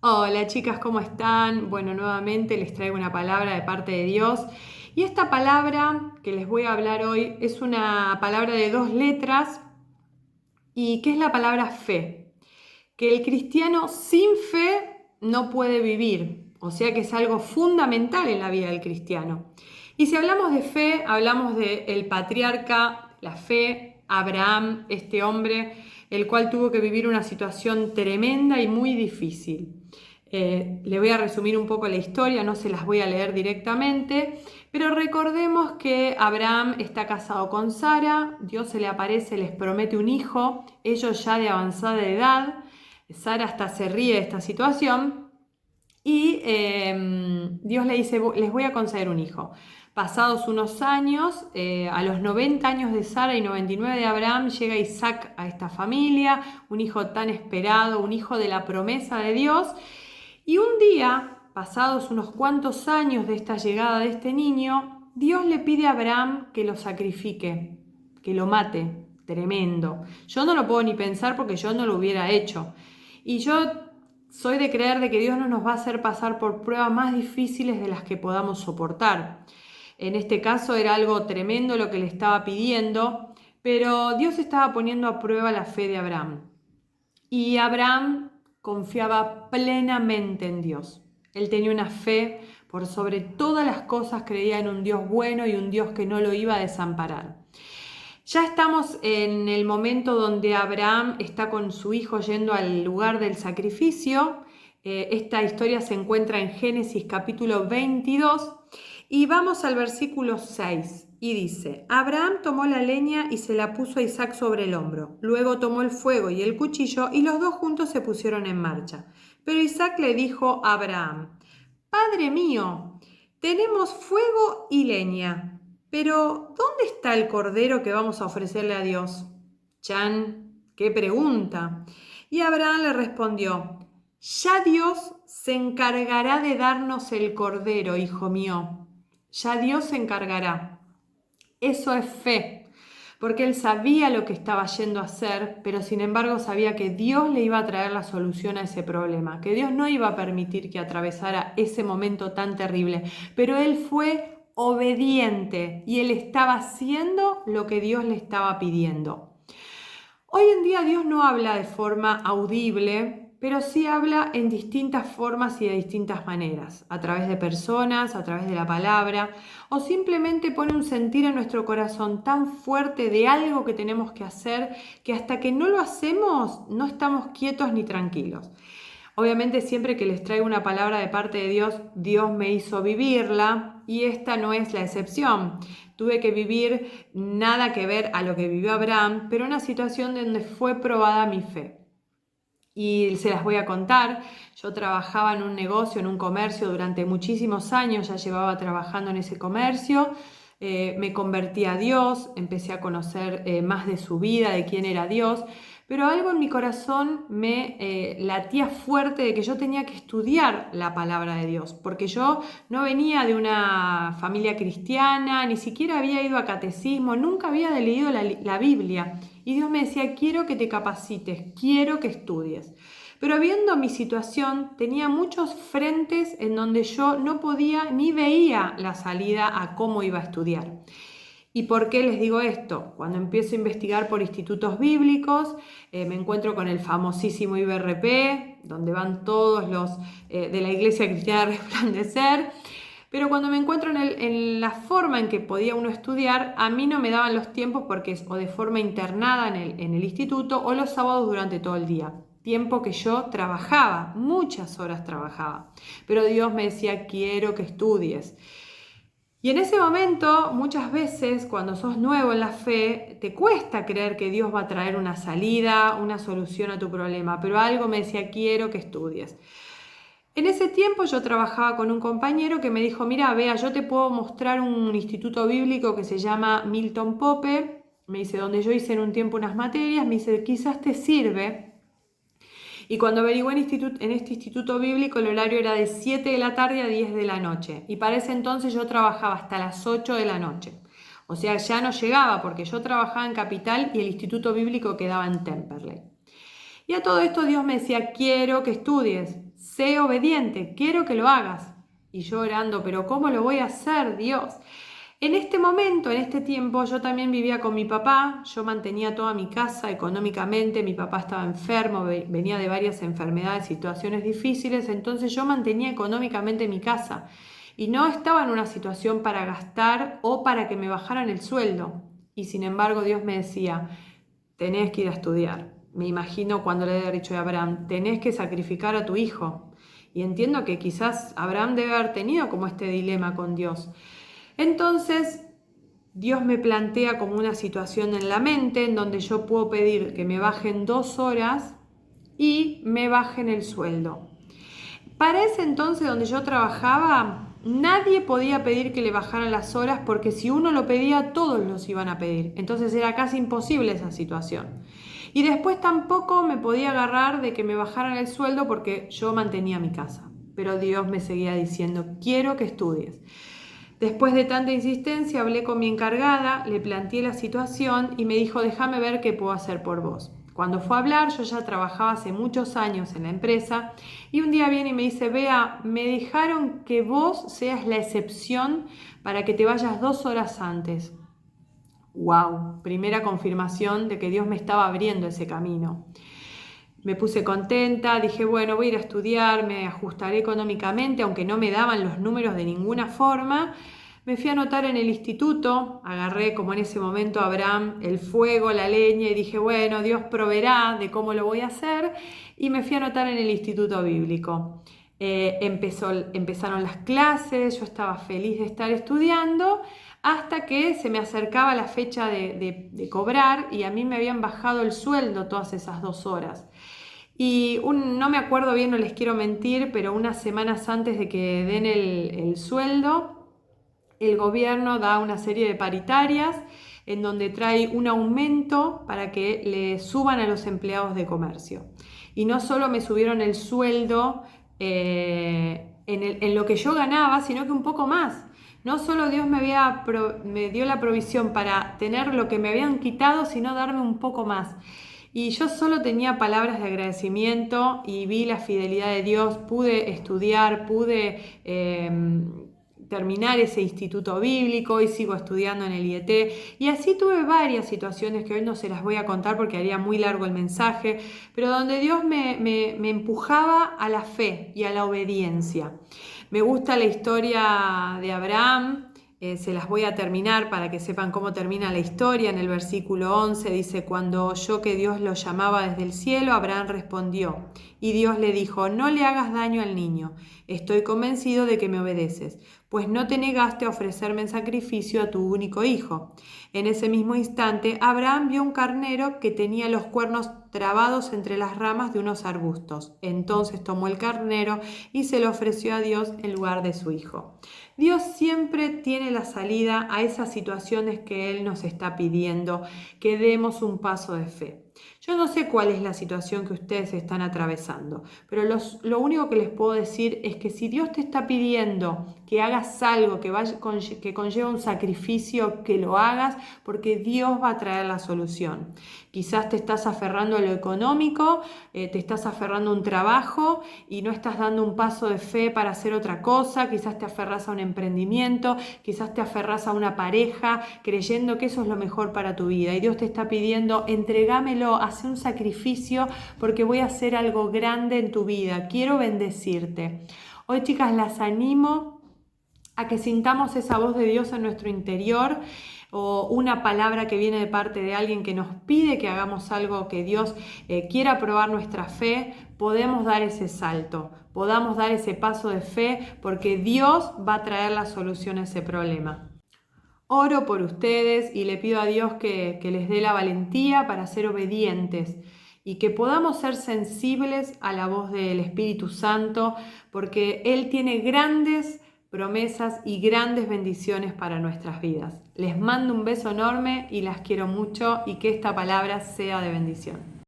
Hola chicas, ¿cómo están? Bueno, nuevamente les traigo una palabra de parte de Dios. Y esta palabra que les voy a hablar hoy es una palabra de dos letras y que es la palabra fe. Que el cristiano sin fe no puede vivir, o sea que es algo fundamental en la vida del cristiano. Y si hablamos de fe, hablamos del patriarca, la fe, Abraham, este hombre, el cual tuvo que vivir una situación tremenda y muy difícil. Le voy a resumir un poco la historia, no se las voy a leer directamente, pero recordemos que Abraham está casado con Sara, Dios se le aparece, les promete un hijo, ellos ya de avanzada edad. Sara hasta se ríe de esta situación y Dios le dice, les voy a conceder un hijo. Pasados unos años, a los 90 años de Sara y 99 de Abraham, llega Isaac a esta familia, un hijo tan esperado, un hijo de la promesa de Dios. Y un día, pasados unos cuantos años de esta llegada de este niño, Dios le pide a Abraham que lo sacrifique, que lo mate. Tremendo. Yo no lo puedo ni pensar porque yo no lo hubiera hecho. Y yo soy de creer de que Dios no nos va a hacer pasar por pruebas más difíciles de las que podamos soportar. En este caso era algo tremendo lo que le estaba pidiendo, pero Dios estaba poniendo a prueba la fe de Abraham. Y Abraham confiaba plenamente en Dios. Él tenía una fe, por sobre todas las cosas creía en un Dios bueno y un Dios que no lo iba a desamparar. Ya estamos en el momento donde Abraham está con su hijo yendo al lugar del sacrificio. Esta historia se encuentra en Génesis capítulo 22 y vamos al versículo 6 y dice, Abraham tomó la leña y se la puso a Isaac sobre el hombro. Luego tomó el fuego y el cuchillo y los dos juntos se pusieron en marcha. Pero Isaac le dijo a Abraham, Padre mío, tenemos fuego y leña, pero ¿dónde está el cordero que vamos a ofrecerle a Dios? Chan, qué pregunta. Y Abraham le respondió, ya Dios se encargará de darnos el cordero, hijo mío. Ya Dios se encargará. Eso es fe, porque él sabía lo que estaba yendo a hacer, pero sin embargo sabía que Dios le iba a traer la solución a ese problema, que Dios no iba a permitir que atravesara ese momento tan terrible, pero él fue obediente y él estaba haciendo lo que Dios le estaba pidiendo. Hoy en día Dios no habla de forma audible, pero sí habla en distintas formas y de distintas maneras, a través de personas, a través de la palabra, o simplemente pone un sentir en nuestro corazón tan fuerte de algo que tenemos que hacer que hasta que no lo hacemos no estamos quietos ni tranquilos. Obviamente siempre que les traigo una palabra de parte de Dios, Dios me hizo vivirla y esta no es la excepción. Tuve que vivir nada que ver a lo que vivió Abraham, pero una situación donde fue probada mi fe. Y se las voy a contar. Yo trabajaba en un negocio, en un comercio durante muchísimos años, ya llevaba trabajando en ese comercio. Me convertí a Dios, empecé a conocer más de su vida, de quién era Dios, pero algo en mi corazón me latía fuerte de que yo tenía que estudiar la palabra de Dios, porque yo no venía de una familia cristiana, ni siquiera había ido a catecismo, nunca había leído la Biblia. Y Dios me decía, quiero que te capacites, quiero que estudies. Pero viendo mi situación, tenía muchos frentes en donde yo no podía ni veía la salida a cómo iba a estudiar. ¿Y por qué les digo esto? Cuando empiezo a investigar por institutos bíblicos, me encuentro con el famosísimo IBRP, donde van todos los de la Iglesia Cristiana Resplandecer. Pero cuando me encuentro en la forma en que podía uno estudiar, a mí no me daban los tiempos porque es o de forma internada en el instituto o los sábados durante todo el día. Tiempo que yo trabajaba, muchas horas trabajaba. Pero Dios me decía, quiero que estudies. Y en ese momento, muchas veces, cuando sos nuevo en la fe, te cuesta creer que Dios va a traer una salida, una solución a tu problema, pero algo me decía, quiero que estudies. En ese tiempo yo trabajaba con un compañero que me dijo, mira, Bea, yo te puedo mostrar un instituto bíblico que se llama Milton Pope, me dice, donde yo hice en un tiempo unas materias, me dice, quizás te sirve. Y cuando averigué en este instituto bíblico, el horario era de 7 de la tarde a 10 de la noche. Y para ese entonces yo trabajaba hasta las 8 de la noche. O sea, ya no llegaba porque yo trabajaba en Capital y el instituto bíblico quedaba en Temperley. Y a todo esto Dios me decía, quiero que estudies. sé obediente, quiero que lo hagas. Y yo orando, pero ¿cómo lo voy a hacer, Dios? En este momento, en este tiempo, yo también vivía con mi papá, yo mantenía toda mi casa económicamente, mi papá estaba enfermo, venía de varias enfermedades, situaciones difíciles, entonces yo mantenía económicamente mi casa y no estaba en una situación para gastar o para que me bajaran el sueldo. Y sin embargo Dios me decía, tenés que ir a estudiar. Me imagino cuando le había dicho a Abraham, tenés que sacrificar a tu hijo. Y entiendo que quizás Abraham debe haber tenido como este dilema con Dios. Entonces, Dios me plantea como una situación en la mente en donde yo puedo pedir que me bajen 2 horas y me bajen el sueldo. Para ese entonces donde yo trabajaba, nadie podía pedir que le bajaran las horas porque si uno lo pedía, todos los iban a pedir. Entonces era casi imposible esa situación. Y después tampoco me podía agarrar de que me bajaran el sueldo porque yo mantenía mi casa. Pero Dios me seguía diciendo, quiero que estudies. Después de tanta insistencia, hablé con mi encargada, le planteé la situación y me dijo, déjame ver qué puedo hacer por vos. Cuando fue a hablar, yo ya trabajaba hace muchos años en la empresa y un día viene y me dice, Bea, me dejaron que vos seas la excepción para que te vayas 2 horas antes. ¡Wow! Primera confirmación de que Dios me estaba abriendo ese camino. Me puse contenta, dije, bueno, voy a ir a estudiar, me ajustaré económicamente, aunque no me daban los números de ninguna forma. Me fui a anotar en el instituto, agarré como en ese momento Abraham el fuego, la leña y dije, bueno, Dios proveerá de cómo lo voy a hacer y me fui a anotar en el instituto bíblico. Empezaron las clases, yo estaba feliz de estar estudiando hasta que se me acercaba la fecha de cobrar y a mí me habían bajado el sueldo todas esas 2 horas. Y no me acuerdo bien, no les quiero mentir, pero unas semanas antes de que den el sueldo, el gobierno da una serie de paritarias en donde trae un aumento para que le suban a los empleados de comercio. Y no solo me subieron el sueldo en lo que yo ganaba, sino que un poco más. No solo Dios me dio la provisión para tener lo que me habían quitado, sino darme un poco más. Y yo solo tenía palabras de agradecimiento y vi la fidelidad de Dios, pude estudiar, pude terminar ese instituto bíblico y sigo estudiando en el IET. Y así tuve varias situaciones que hoy no se las voy a contar porque haría muy largo el mensaje, pero donde Dios me empujaba a la fe y a la obediencia. Me gusta la historia de Abraham. Se las voy a terminar para que sepan cómo termina la historia. En el versículo 11 dice, cuando oyó que Dios lo llamaba desde el cielo, Abraham respondió, y Dios le dijo, no le hagas daño al niño, estoy convencido de que me obedeces, pues no te negaste a ofrecerme en sacrificio a tu único hijo. En ese mismo instante, Abraham vio un carnero que tenía los cuernos trabados entre las ramas de unos arbustos. Entonces tomó el carnero y se lo ofreció a Dios en lugar de su hijo. Dios siempre tiene la salida a esas situaciones que Él nos está pidiendo, que demos un paso de fe. Yo no sé cuál es la situación que ustedes están atravesando, pero lo único que les puedo decir es que si Dios te está pidiendo que hagas algo que conlleva un sacrificio, que lo hagas porque Dios va a traer la solución. Quizás te estás aferrando a lo económico, te estás aferrando a un trabajo y no estás dando un paso de fe para hacer otra cosa, quizás te aferras a un emprendimiento, quizás te aferras a una pareja creyendo que eso es lo mejor para tu vida y Dios te está pidiendo, entregámelo, haz un sacrificio porque voy a hacer algo grande en tu vida, quiero bendecirte. Hoy, chicas, las animo a que sintamos esa voz de Dios en nuestro interior o una palabra que viene de parte de alguien que nos pide que hagamos algo, que Dios quiera probar nuestra fe, podemos dar ese salto, podamos dar ese paso de fe porque Dios va a traer la solución a ese problema. Oro por ustedes y le pido a Dios que les dé la valentía para ser obedientes y que podamos ser sensibles a la voz del Espíritu Santo porque Él tiene grandes promesas y grandes bendiciones para nuestras vidas. Les mando un beso enorme y las quiero mucho y que esta palabra sea de bendición.